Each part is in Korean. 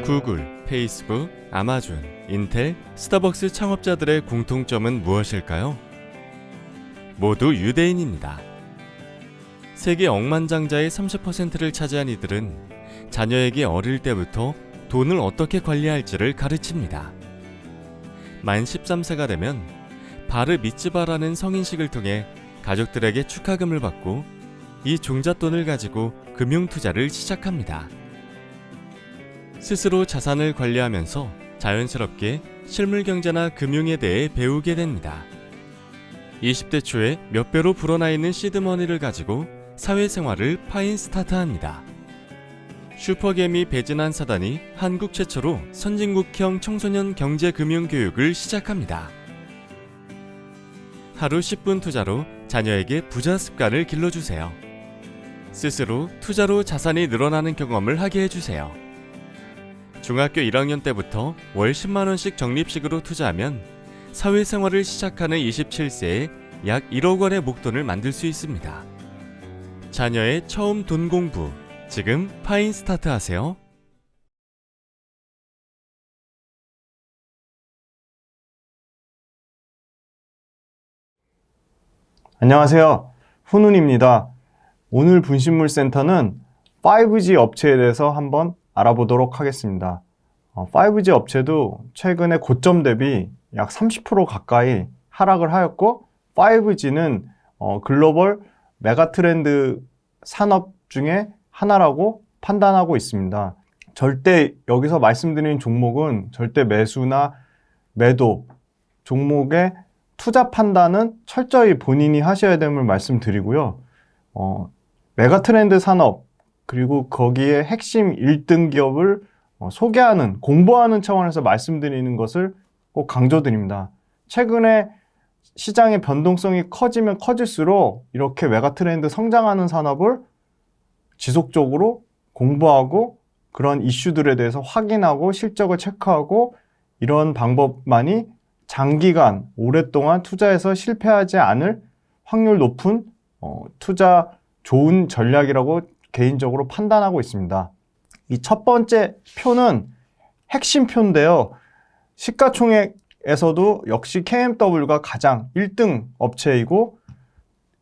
구글, 페이스북, 아마존, 인텔, 스타벅스 창업자들의 공통점은 무엇일까요? 모두 유대인입니다. 세계 억만장자의 30%를 차지한 이들은 자녀에게 어릴 때부터 돈을 어떻게 관리할지를 가르칩니다. 만 13세가 되면 바르 미츠바라는 성인식을 통해 가족들에게 축하금을 받고 이 종잣돈을 가지고 금융투자를 시작합니다. 스스로 자산을 관리하면서 자연스럽게 실물경제나 금융에 대해 배우게 됩니다. 20대 초에 몇 배로 불어나 있는 시드머니를 가지고 사회생활을 파인 스타트합니다. 슈퍼개미 배진한 사단이 한국 최초로 선진국형 청소년 경제금융교육을 시작합니다. 하루 10분 투자로 자녀에게 부자 습관을 길러주세요. 스스로 투자로 자산이 늘어나는 경험을 하게 해주세요. 중학교 1학년 때부터 월 10만원씩 적립식으로 투자하면 사회생활을 시작하는 27세에 약 1억 원의 목돈을 만들 수 있습니다. 자녀의 처음 돈 공부, 지금 파인 스타트 하세요. 안녕하세요. 훈훈입니다. 오늘 분신물센터는 5G 업체에 대해서 한번 알아보도록 하겠습니다. 5G 업체도 최근에 고점 대비 약 30% 가까이 하락을 하였고 5G는 글로벌 메가트렌드 산업 중에 하나라고 판단하고 있습니다. 절대 여기서 말씀드리는 종목은 절대 매수나 매도 종목의 투자 판단은 철저히 본인이 하셔야 됨을 말씀드리고요. 메가트렌드 산업 그리고 거기에 핵심 1등 기업을 소개하는, 공부하는 차원에서 말씀드리는 것을 꼭 강조드립니다. 최근에 시장의 변동성이 커지면 커질수록 이렇게 메가트렌드 성장하는 산업을 지속적으로 공부하고 그런 이슈들에 대해서 확인하고 실적을 체크하고 이런 방법만이 장기간 오랫동안 투자해서 실패하지 않을 확률 높은 투자 좋은 전략이라고 개인적으로 판단하고 있습니다. 이 첫 번째 표는 핵심 표인데요. 시가총액에서도 역시 KMW가 가장 1등 업체이고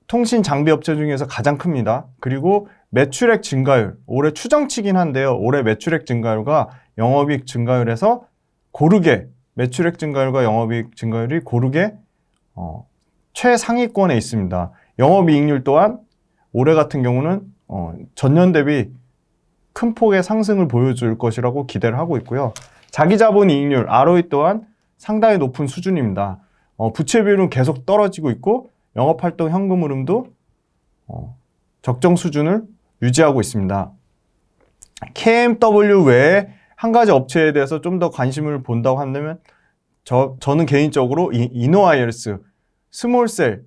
통신 장비 업체 중에서 가장 큽니다. 그리고 매출액 증가율, 올해 추정치긴 한데요. 올해 매출액 증가율과 영업이익 증가율에서 고르게 매출액 증가율과 영업이익 증가율이 고르게 최상위권에 있습니다. 영업이익률 또한 올해 같은 경우는 전년 대비 큰 폭의 상승을 보여줄 것이라고 기대를 하고 있고요. 자기자본이익률 ROE 또한 상당히 높은 수준입니다. 부채 비율은 계속 떨어지고 있고 영업활동 현금 흐름도 적정 수준을 유지하고 있습니다. KMW 외에 한 가지 업체에 대해서 좀 더 관심을 본다고 한다면 저는 개인적으로 이노아이얼스, 스몰셀,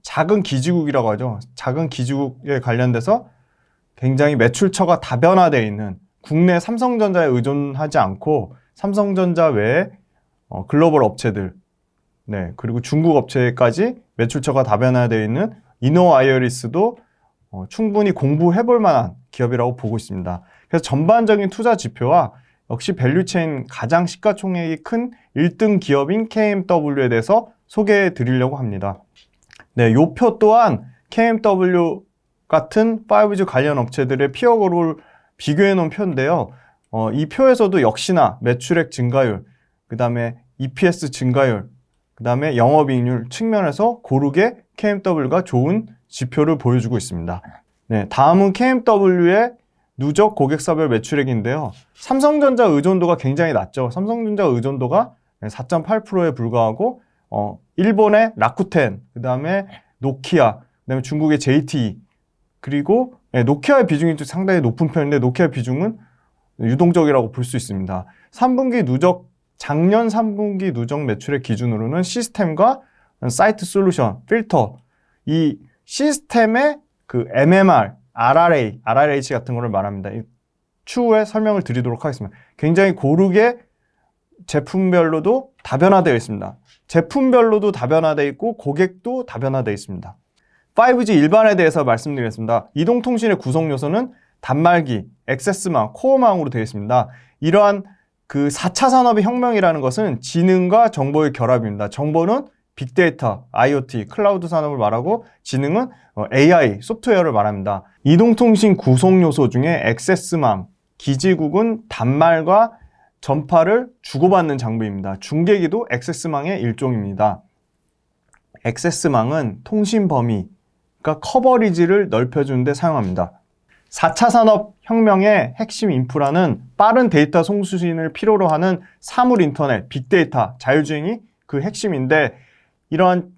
작은 기지국이라고 하죠. 작은 기지국에 관련돼서 굉장히 매출처가 다변화되어 있는 국내 삼성전자에 의존하지 않고 삼성전자 외에 글로벌 업체들, 그리고 중국 업체까지 매출처가 다변화되어 있는 이노아이얼스도 충분히 공부해볼 만한 기업이라고 보고 있습니다. 그래서 전반적인 투자 지표와 역시 밸류체인 가장 시가총액이 큰 1등 기업인 KMW에 대해서 소개해 드리려고 합니다. 요 표 또한 KMW 같은 5G 관련 업체들의 피어 그룹을 비교해 놓은 표인데요. 이 표에서도 역시나 매출액 증가율, 그 다음에 EPS 증가율, 그 다음에 영업이익률 측면에서 고르게 KMW가 좋은 지표를 보여주고 있습니다. 다음은 KMW의 누적 고객사별 매출액인데요. 삼성전자 의존도가 굉장히 낮죠. 삼성전자 의존도가 4.8%에 불과하고 일본의 라쿠텐, 그 다음에 노키아, 그 다음에 중국의 JTE, 그리고 노키아의 비중이 상당히 높은 편인데 노키아 비중은 유동적이라고 볼 수 있습니다. 3분기 누적, 작년 3분기 누적 매출액 기준으로는 시스템과 사이트 솔루션, 필터, 이 시스템의 그 MMR, RRH 같은 거를 말합니다. 추후에 설명을 드리도록 하겠습니다. 굉장히 고르게 제품별로도 다변화되어 있습니다. 제품별로도 다변화되어 있고 고객도 다변화되어 있습니다. 5G 일반에 대해서 말씀드리겠습니다. 이동통신의 구성 요소는 단말기, 액세스망, 코어망으로 되어 있습니다. 이러한 그 4차 산업의 혁명이라는 것은 지능과 정보의 결합입니다. 정보는 빅데이터, IoT, 클라우드 산업을 말하고 지능은 AI, 소프트웨어를 말합니다. 이동통신 구성 요소 중에 액세스망, 기지국은 단말과 전파를 주고받는 장비입니다. 중계기도 액세스망의 일종입니다. 액세스망은 통신 범위, 그러니까 커버리지를 넓혀주는 데 사용합니다. 4차 산업혁명의 핵심 인프라는 빠른 데이터 송수신을 필요로 하는 사물 인터넷, 빅데이터, 자율주행이 그 핵심인데 이러한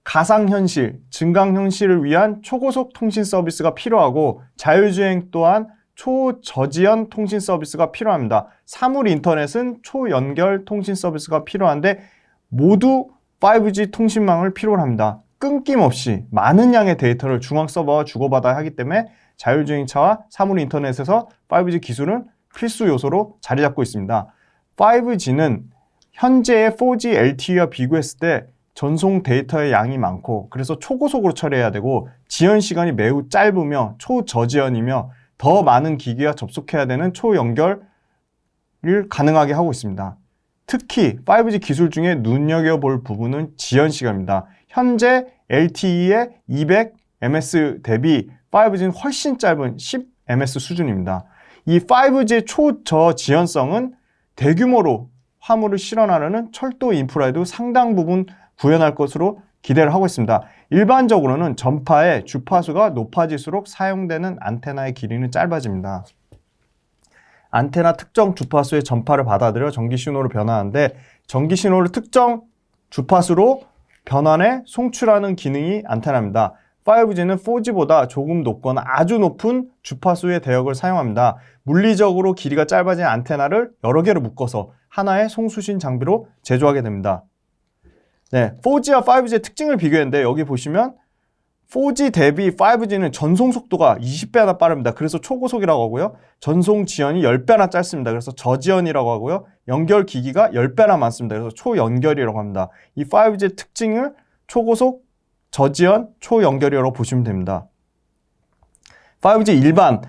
가상현실, 증강현실을 위한 초고속 통신 서비스가 필요하고 자율주행 또한 초저지연 통신 서비스가 필요합니다. 사물 인터넷은 초연결 통신 서비스가 필요한데 모두 5G 통신망을 필요로 합니다. 끊김없이 많은 양의 데이터를 중앙 서버와 주고받아야 하기 때문에 자율주행차와 사물 인터넷에서 5G 기술은 필수 요소로 자리 잡고 있습니다. 5G는 현재의 4G LTE와 비교했을 때 전송 데이터의 양이 많고 그래서 초고속으로 처리해야 되고 지연 시간이 매우 짧으며 초저지연이며 더 많은 기기와 접속해야 되는 초연결을 가능하게 하고 있습니다. 특히 5G 기술 중에 눈여겨볼 부분은 지연 시간입니다. 현재 LTE의 200ms 대비 5G는 훨씬 짧은 10ms 수준입니다. 이 5G의 초저지연성은 대규모로 화물을 실어나르는 철도 인프라에도 상당 부분 구현할 것으로 기대를 하고 있습니다. 일반적으로는 전파의 주파수가 높아질수록 사용되는 안테나의 길이는 짧아집니다. 안테나 특정 주파수의 전파를 받아들여 전기 신호로 변화하는데 전기 신호를 특정 주파수로 변환해 송출하는 기능이 안테나입니다. 5G는 4G보다 조금 높거나 아주 높은 주파수의 대역을 사용합니다. 물리적으로 길이가 짧아진 안테나를 여러 개로 묶어서 하나의 송수신 장비로 제조하게 됩니다. 네, 4G와 5G의 특징을 비교했는데 여기 보시면 4G 대비 5G는 전송 속도가 20배나 빠릅니다. 그래서 초고속이라고 하고요. 전송 지연이 10배나 짧습니다. 그래서 저지연이라고 하고요. 연결 기기가 10배나 많습니다. 그래서 초연결이라고 합니다. 이 5G의 특징을 초고속, 저지연, 초연결이라고 보시면 됩니다. 5G 일반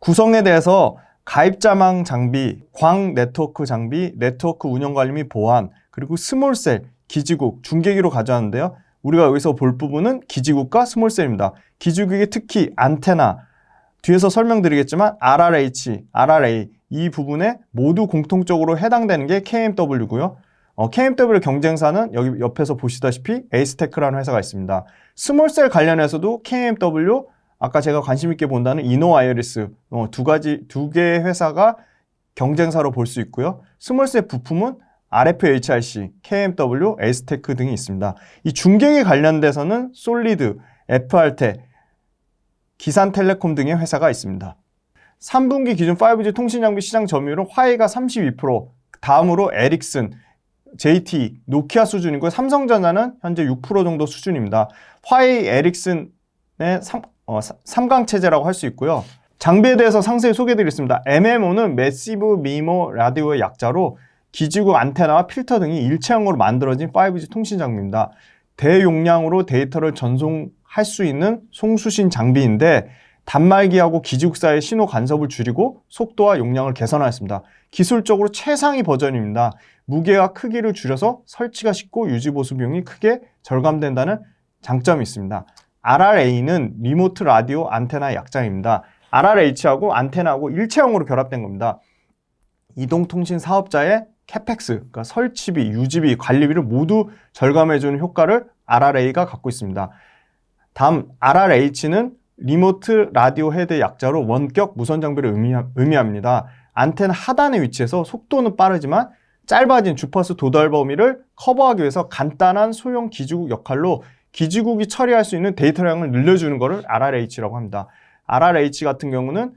구성에 대해서 가입자망 장비, 광 네트워크 장비, 네트워크 운영관리 및 보안, 그리고 스몰셀, 기지국, 중계기로 가져왔는데요. 우리가 여기서 볼 부분은 기지국과 스몰셀입니다. 기지국이 특히 안테나, 뒤에서 설명드리겠지만 RRH, RRA 이 부분에 모두 공통적으로 해당되는 게 KMW고요. KMW 경쟁사는 여기 옆에서 보시다시피 에이스테크라는 회사가 있습니다. 스몰셀 관련해서도 KMW, 아까 제가 관심 있게 본다는 이노와이어리스 두 개의 회사가 경쟁사로 볼 수 있고요. 스몰셀 부품은 RFHRC, KMW, 에이스테크 등이 있습니다. 이 중계기 관련돼서는 솔리드, FR테, 기산텔레콤 등의 회사가 있습니다. 3분기 기준 5G 통신장비 시장 점유율은 화웨이가 32%, 다음으로 에릭슨, JT, 노키아 수준이고 삼성전자는 현재 6% 정도 수준입니다. 화웨이, 에릭슨의 3강 체제라고 할 수 있고요. 장비에 대해서 상세히 소개해드리겠습니다. MMO는 매시브 미모 라디오의 약자로 기지국 안테나와 필터 등이 일체형으로 만들어진 5G 통신 장비입니다. 대용량으로 데이터를 전송할 수 있는 송수신 장비인데 단말기하고 기지국 사이의 신호 간섭을 줄이고 속도와 용량을 개선하였습니다. 기술적으로 최상위 버전입니다. 무게와 크기를 줄여서 설치가 쉽고 유지보수 비용이 크게 절감된다는 장점이 있습니다. RRA는 리모트 라디오 안테나 약자입니다. RRH하고 안테나하고 일체형으로 결합된 겁니다. 이동통신 사업자의 캐펙스, 그러니까 설치비, 유지비, 관리비를 모두 절감해주는 효과를 RRA가 갖고 있습니다. 다음 RRH는 리모트 라디오 헤드 약자로 원격 무선 장비를 의미합니다. 안테나 하단에 위치해서 속도는 빠르지만 짧아진 주파수 도달 범위를 커버하기 위해서 간단한 소형 기지국 역할로 기지국이 처리할 수 있는 데이터량을 늘려주는 것을 RRH라고 합니다. RRH 같은 경우는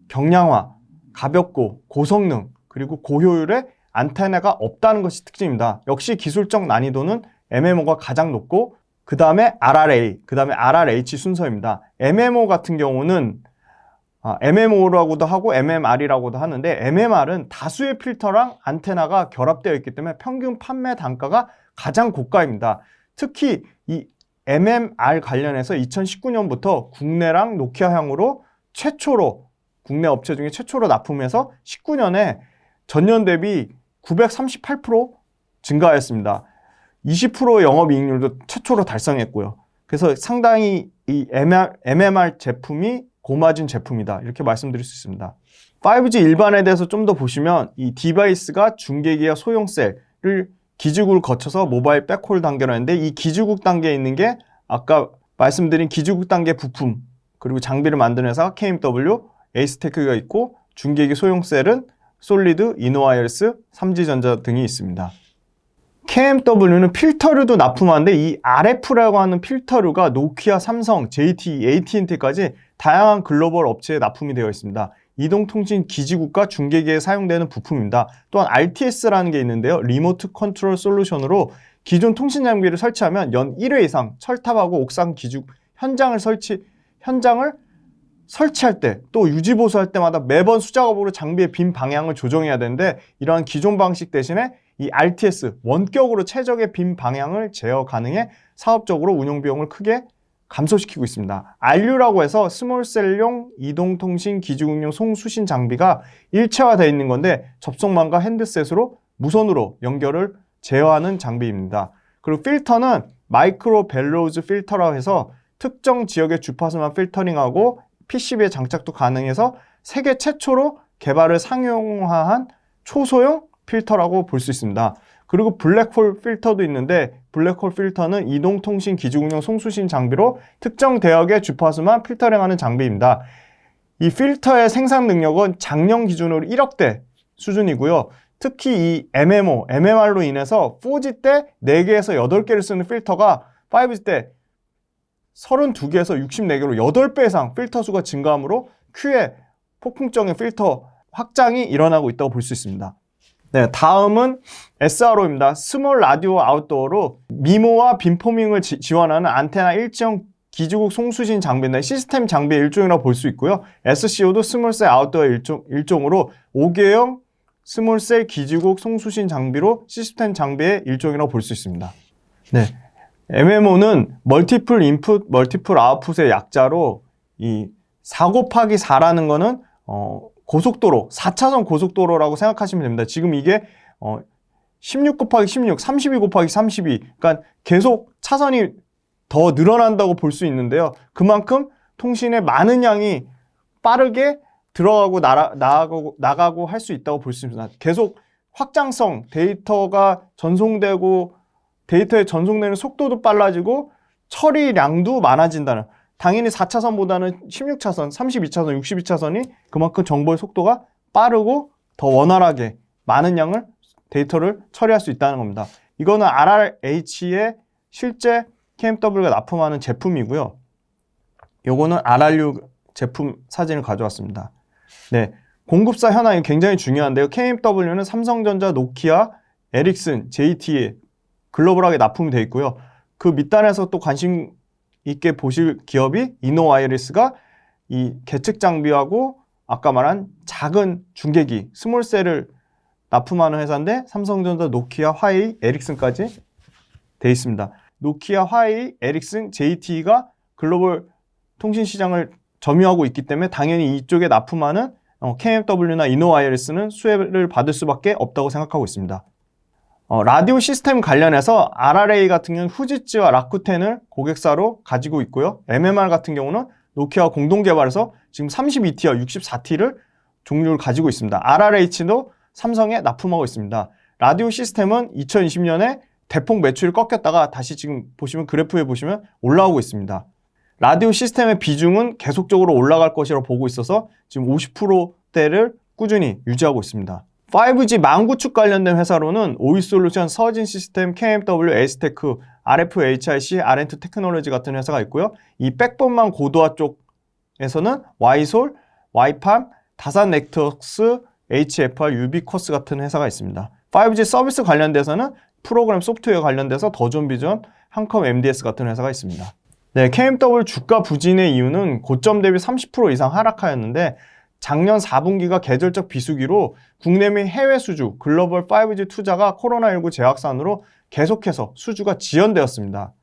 경량화, 가볍고 고성능, 그리고 고효율의 안테나가 없다는 것이 특징입니다. 역시 기술적 난이도는 MMO가 가장 높고 그 다음에 RRA, 그 다음에 RRH 순서입니다. MMO 같은 경우는 MMO라고도 하고 MMR이라고도 하는데 MMR은 다수의 필터랑 안테나가 결합되어 있기 때문에 평균 판매 단가가 가장 고가입니다. 특히 이 MMR 관련해서 2019년부터 국내랑 노키아향으로 최초로 국내 업체 중에 최초로 납품해서 19년에 전년 대비 938% 증가하였습니다. 20% 영업이익률도 최초로 달성했고요. 그래서 상당히 이 MMR 제품이 고마진 제품이다. 이렇게 말씀드릴 수 있습니다. 5G 일반에 대해서 좀 더 보시면 이 디바이스가 중계기와 소형셀을 기지국을 거쳐서 모바일 백홀 단계로 하는데 이 기지국 단계에 있는 게 아까 말씀드린 기지국 단계 부품 그리고 장비를 만드는 회사 KMW, 에이스테크가 있고 중계기 소형셀은 솔리드, 이노와이어스, 삼지전자 등이 있습니다. KMW는 필터류도 납품하는데 이 RF라고 하는 필터류가 노키아, 삼성, JT, AT&T까지 다양한 글로벌 업체에 납품이 되어 있습니다. 이동통신 기지국과 중계기에 사용되는 부품입니다. 또한 RTS라는 게 있는데요. 리모트 컨트롤 솔루션으로 기존 통신 장비를 설치하면 연 1회 이상 철탑하고 옥상 기지국 현장을 설치할 때 또 유지 보수할 때마다 매번 수작업으로 장비의 빈 방향을 조정해야 되는데 이러한 기존 방식 대신에 이 RTS 원격으로 최적의 빈 방향을 제어 가능해 사업적으로 운영 비용을 크게 감소시키고 있습니다. RU라고 해서 스몰셀용 이동통신 기지국용 송수신 장비가 일체화되어 있는 건데 접속망과 핸드셋으로 무선으로 연결을 제어하는 장비입니다. 그리고 필터는 마이크로 벨로우즈 필터라고 해서 특정 지역의 주파수만 필터링하고 PCB에 장착도 가능해서 세계 최초로 개발을 상용화한 초소형 필터라고 볼 수 있습니다. 그리고 블랙홀 필터도 있는데 블랙홀 필터는 이동통신 기지국용 송수신 장비로 특정 대역의 주파수만 필터링하는 장비입니다. 이 필터의 생산 능력은 작년 기준으로 1억 대 수준이고요. 특히 이 MMR로 인해서 4G 때 4개에서 8개를 쓰는 필터가 5G 때 32개에서 64개로 8배 이상 필터 수가 증가하므로 Q의 폭풍적인 필터 확장이 일어나고 있다고 볼 수 있습니다. 네, 다음은 SRO입니다. 스몰 라디오 아웃도어로 미모와 빔포밍을 지원하는 안테나 일체형 기지국 송수신 장비인데 시스템 장비의 일종이라고 볼 수 있고요. SCO도 스몰셀 아웃도어의 일종으로 5개형 스몰셀 기지국 송수신 장비로 시스템 장비의 일종이라고 볼 수 있습니다. 네, MMO는 멀티플 인풋, 멀티플 아웃풋의 약자로 이 4 곱하기 4라는 거는 고속도로, 4차선 고속도로라고 생각하시면 됩니다. 지금 이게 16 곱하기 16, 32 곱하기 32, 그러니까 계속 차선이 더 늘어난다고 볼 수 있는데요. 그만큼 통신의 많은 양이 빠르게 들어가고 나가고 할 수 있다고 볼 수 있습니다. 계속 확장성, 데이터가 전송되고 데이터의 전송되는 속도도 빨라지고 처리량도 많아진다는, 당연히 4차선보다는 16차선, 32차선, 62차선이 그만큼 정보의 속도가 빠르고 더 원활하게 많은 양을 데이터를 처리할 수 있다는 겁니다. 이거는 RRH의 실제 KMW가 납품하는 제품이고요. 요거는 RRU 제품 사진을 가져왔습니다. 네, 공급사 현황이 굉장히 중요한데요. KMW는 삼성전자, 노키아, 에릭슨, JT에 글로벌하게 납품이 되어 있고요. 그 밑단에서 또 관심 있게 보실 기업이 이노와이어리스가 이 계측 장비하고 아까 말한 작은 중계기, 스몰셀을 납품하는 회사인데 삼성전자, 노키아, 화웨이, 에릭슨까지 되어 있습니다. 노키아, 화웨이, 에릭슨, JT가 글로벌 통신 시장을 점유하고 있기 때문에 당연히 이쪽에 납품하는 KMW나 이노와이어리스는 수혜를 받을 수밖에 없다고 생각하고 있습니다. 라디오 시스템 관련해서 RRA 같은 경우는 후지츠와 라쿠텐을 고객사로 가지고 있고요. MMR 같은 경우는 노키아와 공동 개발해서 지금 32T와 64T를 종류를 가지고 있습니다. RRH도 삼성에 납품하고 있습니다. 라디오 시스템은 2020년에 대폭 매출이 꺾였다가 다시 지금 보시면 그래프에 보시면 올라오고 있습니다. 라디오 시스템의 비중은 계속적으로 올라갈 것이라고 보고 있어서 지금 50%대를 꾸준히 유지하고 있습니다. 5G 망구축 관련된 회사로는 오이솔루션, 서진 시스템, KMW, 에이스테크, RFHIC, 아렌투 테크놀로지 같은 회사가 있고요. 이 백본망 고도화 쪽에서는 와이솔, 와이팜, 다산 네트워크스, HFR, 유비쿼스 같은 회사가 있습니다. 5G 서비스 관련돼서는 프로그램 소프트웨어 관련돼서 더존비전, 한컴 MDS 같은 회사가 있습니다. 네, KMW 주가 부진의 이유는 고점 대비 30% 이상 하락하였는데 작년 4분기가 계절적 비수기로 국내 및 해외 수주, 글로벌 5G 투자가 코로나19 재확산으로 계속해서 수주가 지연되었습니다.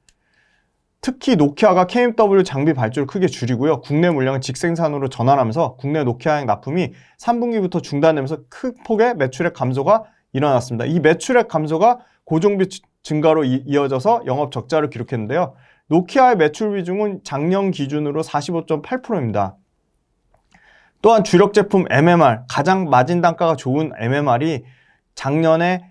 특히 노키아가 KMW 장비 발주를 크게 줄이고요. 국내 물량을 직생산으로 전환하면서 국내 노키아행 납품이 3분기부터 중단되면서 큰 폭의 매출액 감소가 일어났습니다. 이 매출액 감소가 고정비 증가로 이어져서 영업 적자를 기록했는데요. 노키아의 매출 비중은 작년 기준으로 45.8%입니다. 또한 주력 제품 MMR, 가장 마진 단가가 좋은 MMR이 작년에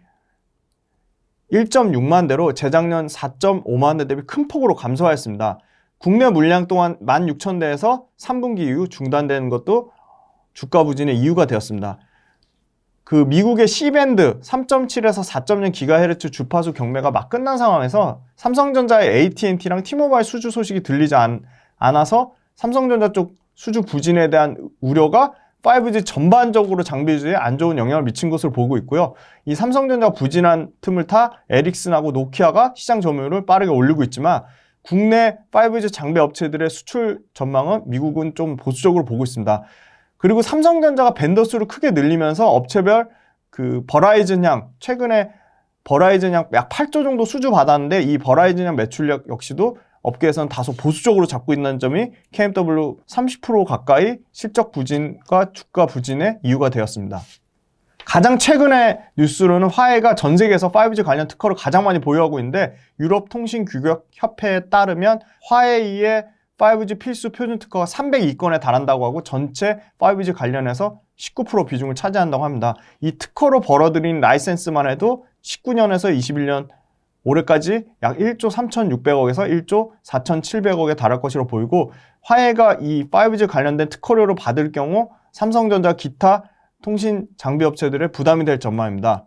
1.6만 대로 재작년 4.5만 대 대비 큰 폭으로 감소하였습니다. 국내 물량 또한 16,000대에서 3분기 이후 중단되는 것도 주가 부진의 이유가 되었습니다. 그 미국의 C밴드 3.7에서 4.0GHz 주파수 경매가 막 끝난 상황에서 삼성전자의 AT&T랑 T모바일 수주 소식이 들리지 않아서 삼성전자 쪽 수주 부진에 대한 우려가 5G 전반적으로 장비주에 안 좋은 영향을 미친 것으로 보고 있고요. 이 삼성전자가 부진한 틈을 타 에릭슨하고 노키아가 시장 점유율을 빠르게 올리고 있지만 국내 5G 장비 업체들의 수출 전망은 미국은 좀 보수적으로 보고 있습니다. 그리고 삼성전자가 벤더 수를 크게 늘리면서 업체별 그 버라이즌향, 최근에 버라이즌향 약 8조 정도 수주 받았는데 이 버라이즌향 매출력 역시도 업계에서는 다소 보수적으로 잡고 있는 점이 KMW 30% 가까이 실적 부진과 주가 부진의 이유가 되었습니다. 가장 최근의 뉴스로는 화웨이가 전 세계에서 5G 관련 특허를 가장 많이 보유하고 있는데 유럽 통신 규격 협회에 따르면 화웨이의 5G 필수 표준 특허가 302건에 달한다고 하고 전체 5G 관련해서 19% 비중을 차지한다고 합니다. 이 특허로 벌어들인 라이센스만 해도 19년에서 21년 올해까지 약 1조 3,600억에서 1조 4,700억에 달할 것으로 보이고 화웨이가 이 5G 관련된 특허료를 받을 경우 삼성전자 기타 통신 장비 업체들의 부담이 될 전망입니다.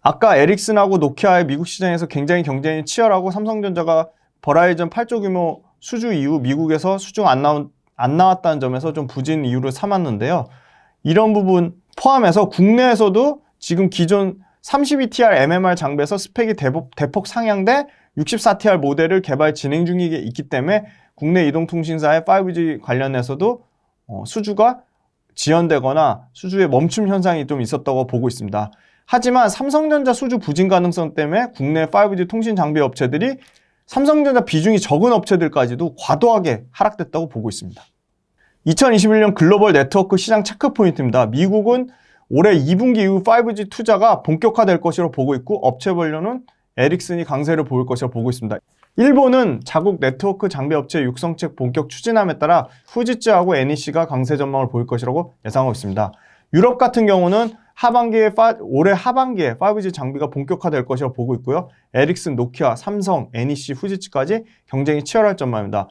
아까 에릭슨하고 노키아의 미국 시장에서 굉장히 경쟁이 치열하고 삼성전자가 버라이즌 8조 규모 수주 이후 미국에서 수주가 안 나왔다는 점에서 좀 부진 이유를 삼았는데요. 이런 부분 포함해서 국내에서도 지금 기존 32TR MMR 장비에서 스펙이 대폭 상향돼 64TR 모델을 개발 진행 중에 있기 때문에 국내 이동통신사의 5G 관련해서도 수주가 지연되거나 수주의 멈춤 현상이 좀 있었다고 보고 있습니다. 하지만 삼성전자 수주 부진 가능성 때문에 국내 5G 통신 장비 업체들이 삼성전자 비중이 적은 업체들까지도 과도하게 하락됐다고 보고 있습니다. 2021년 글로벌 네트워크 시장 체크 포인트입니다. 미국은 올해 2분기 이후 5G 투자가 본격화될 것으로 보고 있고 업체별로는 에릭슨이 강세를 보일 것으로 보고 있습니다. 일본은 자국 네트워크 장비 업체 육성책 본격 추진함에 따라 후지츠하고 NEC가 강세 전망을 보일 것이라고 예상하고 있습니다. 유럽 같은 경우는 올해 하반기에 5G 장비가 본격화될 것이라고 보고 있고요. 에릭슨, 노키아, 삼성, NEC, 후지츠까지 경쟁이 치열할 전망입니다.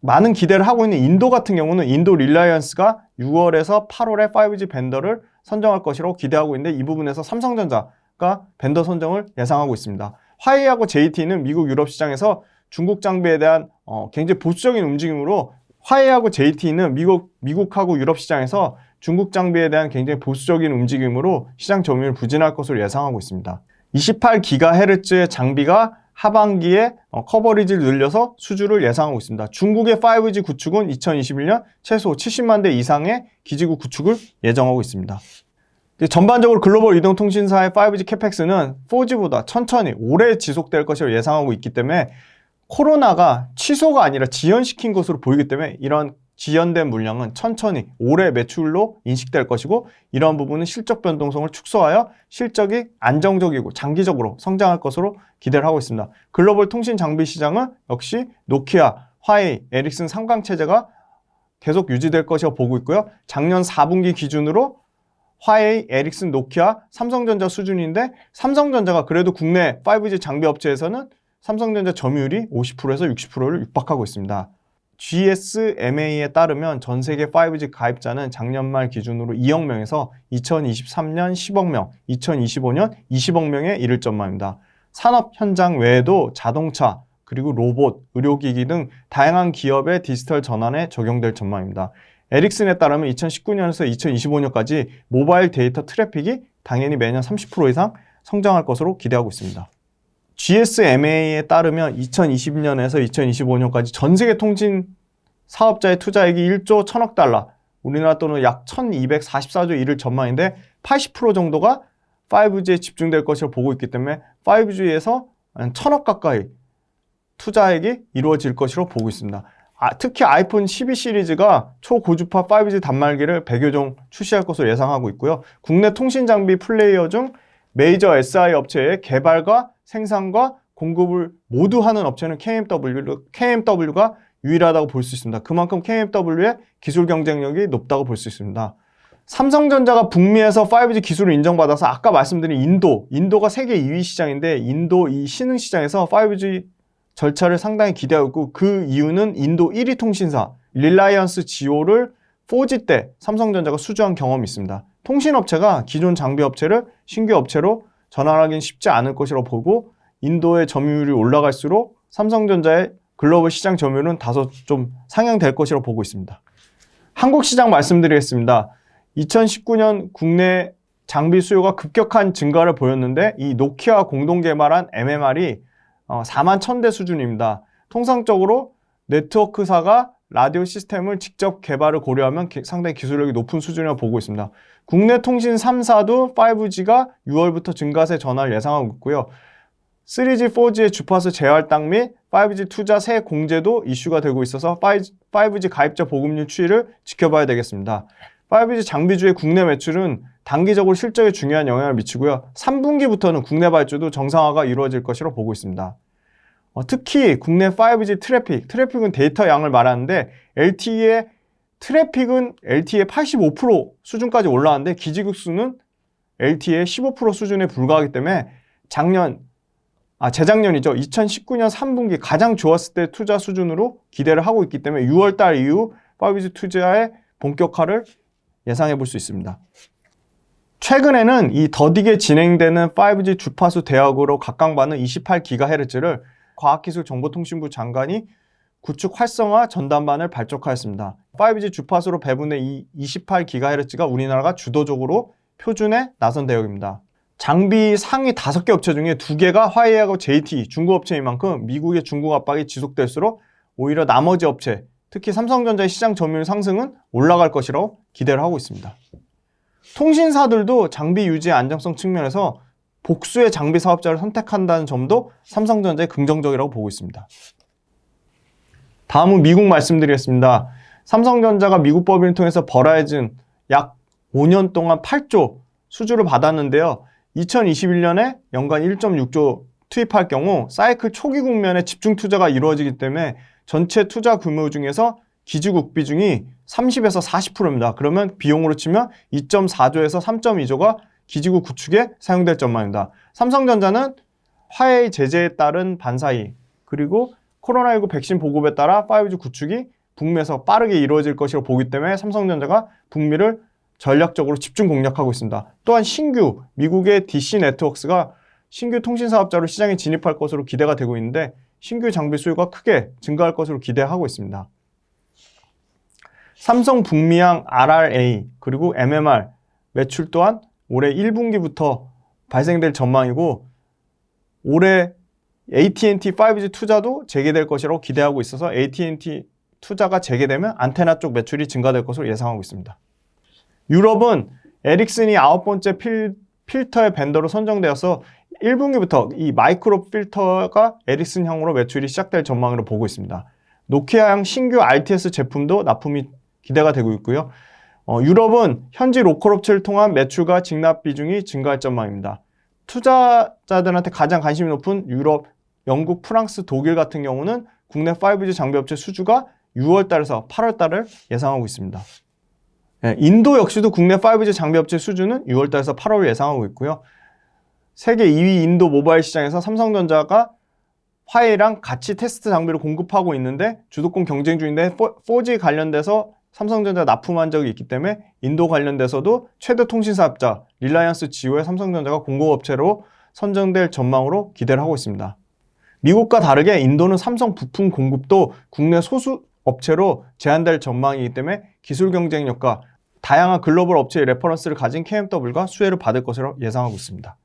많은 기대를 하고 있는 인도 같은 경우는 인도 릴라이언스가 6월에서 8월에 5G 벤더를 선정할 것이라고 기대하고 있는데 이 부분에서 삼성전자가 벤더 선정을 예상하고 있습니다. 화웨이하고 JT는 미국 유럽 시장에서 중국 장비에 대한 굉장히 보수적인 움직임으로 화웨이하고 JT는 미국하고 유럽 시장에서 중국 장비에 대한 굉장히 보수적인 움직임으로 시장 점유율을 부진할 것으로 예상하고 있습니다. 28GHz의 장비가 하반기에 커버리지를 늘려서 수주를 예상하고 있습니다. 중국의 5G 구축은 2021년 최소 70만 대 이상의 기지국 구축을 예정하고 있습니다. 전반적으로 글로벌 이동통신사의 5G 캐펙스는 4G보다 천천히 오래 지속될 것으로 예상하고 있기 때문에 코로나가 취소가 아니라 지연시킨 것으로 보이기 때문에 이런 지연된 물량은 천천히 올해 매출로 인식될 것이고 이러한 부분은 실적 변동성을 축소하여 실적이 안정적이고 장기적으로 성장할 것으로 기대를 하고 있습니다. 글로벌 통신 장비 시장은 역시 노키아, 화웨이, 에릭슨 3강 체제가 계속 유지될 것이라고 보고 있고요. 작년 4분기 기준으로 화웨이, 에릭슨, 노키아, 삼성전자 수준인데 삼성전자가 그래도 국내 5G 장비 업체에서는 삼성전자 점유율이 50%에서 60%를 육박하고 있습니다. GSMA에 따르면 전 세계 5G 가입자는 작년 말 기준으로 2억 명에서 2023년 10억 명, 2025년 20억 명에 이를 전망입니다. 산업 현장 외에도 자동차, 그리고 로봇, 의료기기 등 다양한 기업의 디지털 전환에 적용될 전망입니다. 에릭슨에 따르면 2019년에서 2025년까지 모바일 데이터 트래픽이 당연히 매년 30% 이상 성장할 것으로 기대하고 있습니다. GSMA에 따르면 2020년에서 2025년까지 전 세계 통신 사업자의 투자액이 1조 1000억 달러, 우리나라 돈으로 약 1244조 이를 전망인데 80% 정도가 5G에 집중될 것으로 보고 있기 때문에 5G에서 1000억 가까이 투자액이 이루어질 것으로 보고 있습니다. 특히 아이폰 12 시리즈가 초고주파 5G 단말기를 100여 종 출시할 것으로 예상하고 있고요. 국내 통신 장비 플레이어 중 메이저 SI 업체의 개발과 생산과 공급을 모두 하는 업체는 KMW가 유일하다고 볼 수 있습니다. 그만큼 KMW의 기술 경쟁력이 높다고 볼 수 있습니다. 삼성전자가 북미에서 5G 기술을 인정받아서 아까 말씀드린 인도가 세계 2위 시장인데 인도 이 신흥 시장에서 5G 절차를 상당히 기대하고 있고 그 이유는 인도 1위 통신사 릴라이언스 지오를 4G 때 삼성전자가 수주한 경험이 있습니다. 통신업체가 기존 장비 업체를 신규 업체로 전환하기는 쉽지 않을 것이라고 보고 인도의 점유율이 올라갈수록 삼성전자의 글로벌 시장 점유율은 다소 좀 상향될 것이라고 보고 있습니다. 한국 시장 말씀드리겠습니다. 2019년 국내 장비 수요가 급격한 증가를 보였는데 이 노키아와 공동 개발한 MMR이 4만 1000대 수준입니다. 통상적으로 네트워크사가 라디오 시스템을 직접 개발을 고려하면 상당히 기술력이 높은 수준이라고 보고 있습니다. 국내 통신 3사도 5G가 6월부터 증가세 전환을 예상하고 있고요. 3G, 4G의 주파수 재활당 및 5G 투자 세 공제도 이슈가 되고 있어서 5G 가입자 보급률 추이를 지켜봐야 되겠습니다. 5G 장비주의 국내 매출은 단기적으로 실적에 중요한 영향을 미치고요. 3분기부터는 국내 발주도 정상화가 이루어질 것으로 보고 있습니다. 특히 국내 5G 트래픽은 데이터 양을 말하는데 LTE의 트래픽은 LTE의 85% 수준까지 올라왔는데 기지국수는 LTE의 15% 수준에 불과하기 때문에 재작년이죠. 2019년 3분기 가장 좋았을 때 투자 수준으로 기대를 하고 있기 때문에 6월달 이후 5G 투자의 본격화를 예상해 볼 수 있습니다. 최근에는 이 더디게 진행되는 5G 주파수 대역으로 각광받는 28GHz를 과학기술정보통신부 장관이 구축 활성화 전담반을 발족하였습니다. 5G 주파수로 배분된 이 28GHz가 우리나라가 주도적으로 표준에 나선 대역입니다. 장비 상위 5개 업체 중에 2개가 화웨이하고 JT 중국 업체인 만큼 미국의 중국 압박이 지속될수록 오히려 나머지 업체, 특히 삼성전자의 시장 점유율 상승은 올라갈 것이라고 기대를 하고 있습니다. 통신사들도 장비 유지의 안정성 측면에서 복수의 장비 사업자를 선택한다는 점도 삼성전자의 긍정적이라고 보고 있습니다. 다음은 미국 말씀드리겠습니다. 삼성전자가 미국 법인을 통해서 버라이즌 약 5년 동안 8조 수주를 받았는데요. 2021년에 연간 1.6조 투입할 경우 사이클 초기 국면에 집중 투자가 이루어지기 때문에 전체 투자 규모 중에서 기지국 비중이 30에서 40%입니다. 그러면 비용으로 치면 2.4조에서 3.2조가 기지국 구축에 사용될 전망입니다. 삼성전자는 화웨이 제재에 따른 반사이 그리고 코로나19 백신 보급에 따라 5G 구축이 북미에서 빠르게 이루어질 것으로 보기 때문에 삼성전자가 북미를 전략적으로 집중 공략하고 있습니다. 또한 신규 미국의 DC 네트워크스가 신규 통신사업자로 시장에 진입할 것으로 기대가 되고 있는데 신규 장비 수요가 크게 증가할 것으로 기대하고 있습니다. 삼성 북미양 RRA 그리고 MMR 매출 또한 올해 1분기부터 발생될 전망이고 올해 AT&T 5G 투자도 재개될 것이라고 기대하고 있어서 AT&T 투자가 재개되면 안테나 쪽 매출이 증가될 것으로 예상하고 있습니다. 유럽은 에릭슨이 9번째 필터의 벤더로 선정되어서 1분기부터 이 마이크로 필터가 에릭슨형으로 매출이 시작될 전망으로 보고 있습니다. 노키아형 신규 RTS 제품도 납품이 기대가 되고 있고요. 유럽은 현지 로컬 업체를 통한 매출과 직납 비중이 증가할 전망입니다. 투자자들한테 가장 관심이 높은 유럽, 영국, 프랑스, 독일 같은 경우는 국내 5G 장비 업체 수주가 6월달에서 8월달을 예상하고 있습니다. 인도 역시도 국내 5G 장비 업체 수주는 6월달에서 8월을 예상하고 있고요. 세계 2위 인도 모바일 시장에서 삼성전자가 화웨이랑 같이 테스트 장비를 공급하고 있는데 주도권 경쟁 중인데 4G 관련돼서 삼성전자 납품한 적이 있기 때문에 인도 관련돼서도 최대 통신사업자 릴라이언스 지오의 삼성전자가 공급업체로 선정될 전망으로 기대를 하고 있습니다. 미국과 다르게 인도는 삼성 부품 공급도 국내 소수 업체로 제한될 전망이기 때문에 기술 경쟁력과 다양한 글로벌 업체의 레퍼런스를 가진 KMW가 수혜를 받을 것으로 예상하고 있습니다.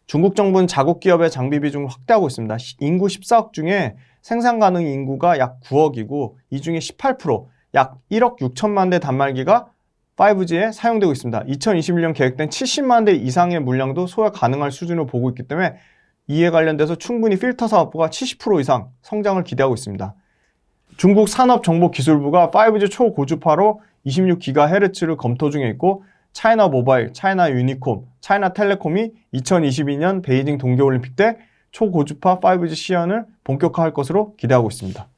중국 정부는 자국 기업의 장비 비중을 확대하고 있습니다. 인구 14억 중에 생산 가능 인구가 약 9억이고 이 중에 18%, 약 1억 6천만 대 단말기가 5G에 사용되고 있습니다. 2021년 계획된 70만 대 이상의 물량도 소화 가능할 수준으로 보고 있기 때문에 이에 관련돼서 충분히 필터 사업부가 70% 이상 성장을 기대하고 있습니다. 중국 산업정보기술부가 5G 초고주파로 26GHz를 검토 중에 있고 차이나 모바일, 차이나 유니콤, 차이나 텔레콤이 2022년 베이징 동계올림픽 때 초고주파 5G 시연을 본격화할 것으로 기대하고 있습니다.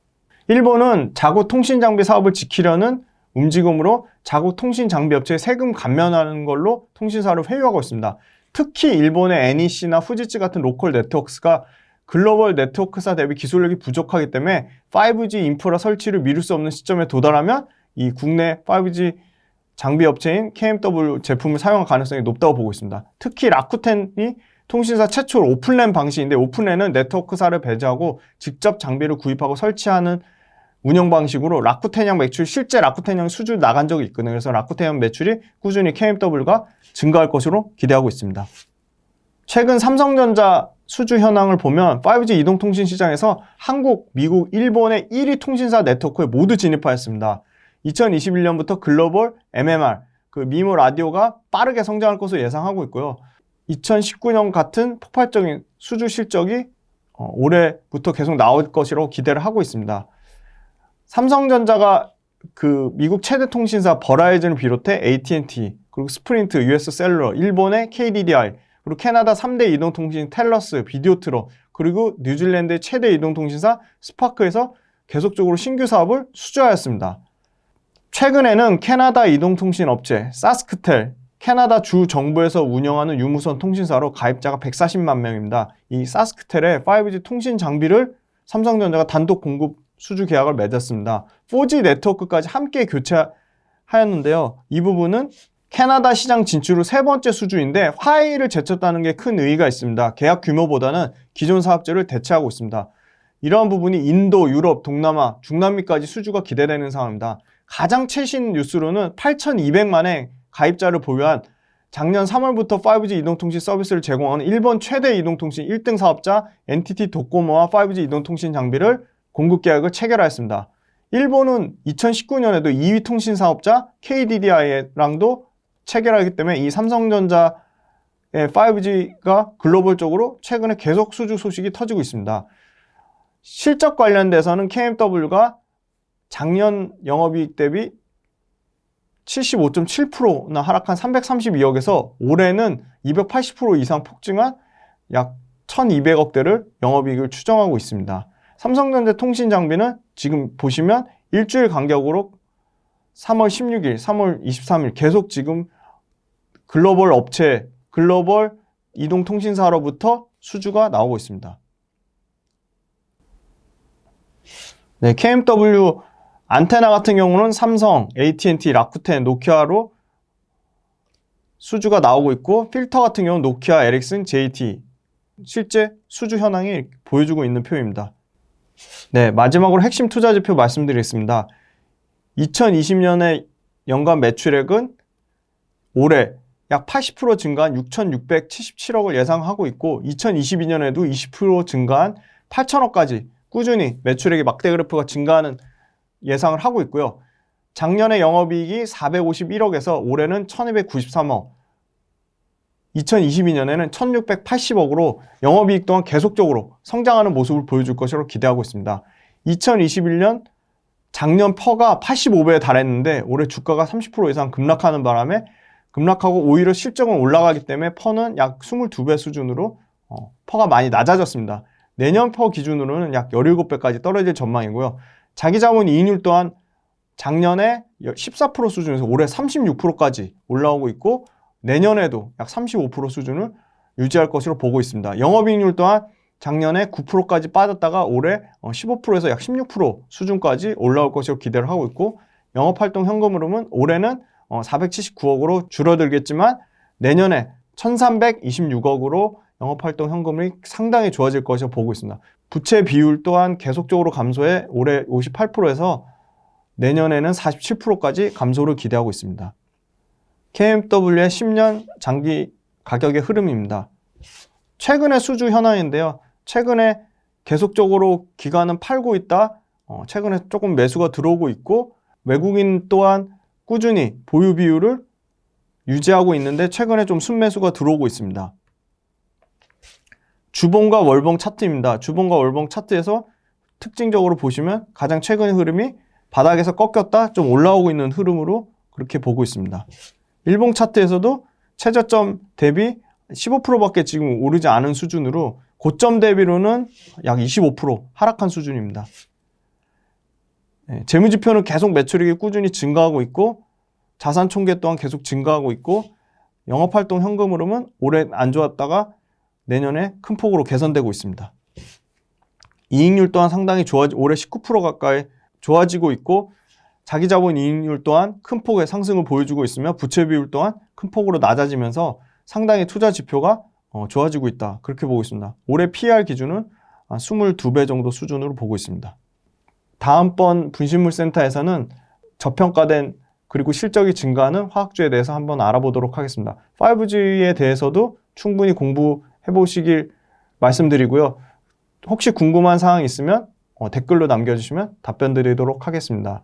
일본은 자국 통신 장비 사업을 지키려는 움직임으로 자국 통신 장비 업체에 세금 감면하는 걸로 통신사를 회유하고 있습니다. 특히 일본의 NEC나 후지치 같은 로컬 네트워크스가 글로벌 네트워크사 대비 기술력이 부족하기 때문에 5G 인프라 설치를 미룰 수 없는 시점에 도달하면 이 국내 5G 장비 업체인 KMW 제품을 사용할 가능성이 높다고 보고 있습니다. 특히 라쿠텐이 통신사 최초로 오픈랜 방식인데, 오픈랜은 네트워크사를 배제하고 직접 장비를 구입하고 설치하는 운영 방식으로 라쿠텐형 매출, 실제 라쿠텐형 수주 나간 적이 있거든요. 그래서 라쿠텐형 매출이 꾸준히 KMW가 증가할 것으로 기대하고 있습니다. 최근 삼성전자 수주 현황을 보면 5G 이동통신 시장에서 한국, 미국, 일본의 1위 통신사 네트워크에 모두 진입하였습니다. 2021년부터 글로벌 MMR, 미모 라디오가 빠르게 성장할 것으로 예상하고 있고요. 2019년 같은 폭발적인 수주 실적이 올해부터 계속 나올 것이라고 기대를 하고 있습니다. 삼성전자가 미국 최대 통신사 버라이즌을 비롯해 AT&T, 그리고 스프린트, US 셀룰러, 일본의 KDDI, 그리고 캐나다 3대 이동통신 텔러스, 비디오트럭, 그리고 뉴질랜드의 최대 이동통신사 스파크에서 계속적으로 신규 사업을 수주하였습니다. 최근에는 캐나다 이동통신 업체 사스크텔, 캐나다 주 정부에서 운영하는 유무선 통신사로 가입자가 140만 명입니다. 이 사스크텔의 5G 통신 장비를 삼성전자가 단독 공급 수주 계약을 맺었습니다. 4G 네트워크까지 함께 교체하였는데요. 이 부분은 캐나다 시장 진출 후 세 번째 수주인데 화해를 제쳤다는 게 큰 의의가 있습니다. 계약 규모보다는 기존 사업자를 대체하고 있습니다. 이러한 부분이 인도, 유럽, 동남아, 중남미까지 수주가 기대되는 상황입니다. 가장 최신 뉴스로는 8,200만의 가입자를 보유한 작년 3월부터 5G 이동통신 서비스를 제공하는 일본 최대 이동통신 1등 사업자 NTT 도코모와 5G 이동통신 장비를 공급 계약을 체결하였습니다. 일본은 2019년에도 2위 통신 사업자 KDDI랑도 체결하기 때문에 이 삼성전자의 5G가 글로벌적으로 최근에 계속 수주 소식이 터지고 있습니다. 실적 관련돼서는 KMW가 작년 영업이익 대비 75.7%나 하락한 332억에서 올해는 280% 이상 폭증한 약 1,200억대를 영업이익을 추정하고 있습니다. 삼성전자 통신장비는 지금 보시면 일주일 간격으로 3월 16일, 3월 23일 계속 지금 글로벌 업체, 글로벌 이동통신사로부터 수주가 나오고 있습니다. 네, KMW 안테나 같은 경우는 삼성, AT&T, 라쿠텐, 노키아로 수주가 나오고 있고, 필터 같은 경우는 노키아, 에릭슨, JT 실제 수주 현황이 보여주고 있는 표입니다. 네, 마지막으로 핵심 투자 지표 말씀드리겠습니다. 2020년의 연간 매출액은 올해 약 80% 증가한 6,677억을 예상하고 있고 2022년에도 20% 증가한 8천억까지 꾸준히 매출액의 막대 그래프가 증가하는 예상을 하고 있고요. 작년에 영업이익이 451억에서 올해는 1,293억, 2022년에는 1,680억으로 영업이익 또한 계속적으로 성장하는 모습을 보여줄 것으로 기대하고 있습니다. 2021년 작년 퍼가 85배에 달했는데 올해 주가가 30% 이상 급락하는 바람에 급락하고 오히려 실적은 올라가기 때문에 퍼는 약 22배 수준으로 퍼가 많이 낮아졌습니다. 내년 퍼 기준으로는 약 17배까지 떨어질 전망이고요. 자기자본 이익률 또한 작년에 14% 수준에서 올해 36%까지 올라오고 있고 내년에도 약 35% 수준을 유지할 것으로 보고 있습니다. 영업이익률 또한 작년에 9%까지 빠졌다가 올해 15%에서 약 16% 수준까지 올라올 것으로 기대를 하고 있고 영업활동 현금 흐름은 올해는 479억으로 줄어들겠지만 내년에 1326억으로 영업활동 현금이 상당히 좋아질 것으로 보고 있습니다. 부채 비율 또한 계속적으로 감소해 올해 58%에서 내년에는 47%까지 감소를 기대하고 있습니다. KMW의 10년 장기 가격의 흐름입니다. 최근의 수주 현황인데요. 최근에 계속적으로 기관은 팔고 있다. 최근에 조금 매수가 들어오고 있고 외국인 또한 꾸준히 보유 비율을 유지하고 있는데 최근에 좀 순매수가 들어오고 있습니다. 주봉과 월봉 차트입니다. 주봉과 월봉 차트에서 특징적으로 보시면 가장 최근의 흐름이 바닥에서 꺾였다 좀 올라오고 있는 흐름으로 그렇게 보고 있습니다. 일봉 차트에서도 최저점 대비 15%밖에 지금 오르지 않은 수준으로 고점 대비로는 약 25% 하락한 수준입니다. 재무지표는 계속 매출액이 꾸준히 증가하고 있고 자산 총계 또한 계속 증가하고 있고 영업활동 현금 흐름은 올해 안 좋았다가 내년에 큰 폭으로 개선되고 있습니다. 이익률 또한 상당히 올해 19% 가까이 좋아지고 있고 자기 자본 이익률 또한 큰 폭의 상승을 보여주고 있으며 부채 비율 또한 큰 폭으로 낮아지면서 상당히 투자 지표가 좋아지고 있다. 그렇게 보고 있습니다. 올해 PER 기준은 22배 정도 수준으로 보고 있습니다. 다음번 분식물센터에서는 저평가된 그리고 실적이 증가하는 화학주에 대해서 한번 알아보도록 하겠습니다. 5G에 대해서도 충분히 공부해 보시길 말씀드리고요. 혹시 궁금한 사항 있으면 댓글로 남겨주시면 답변 드리도록 하겠습니다.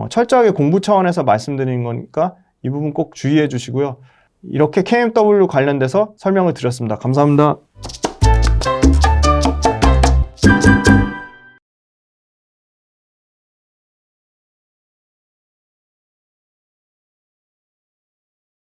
철저하게 공부 차원에서 말씀드리는 거니까 이 부분 꼭 주의해 주시고요. 이렇게 KMW 관련돼서 설명을 드렸습니다. 감사합니다.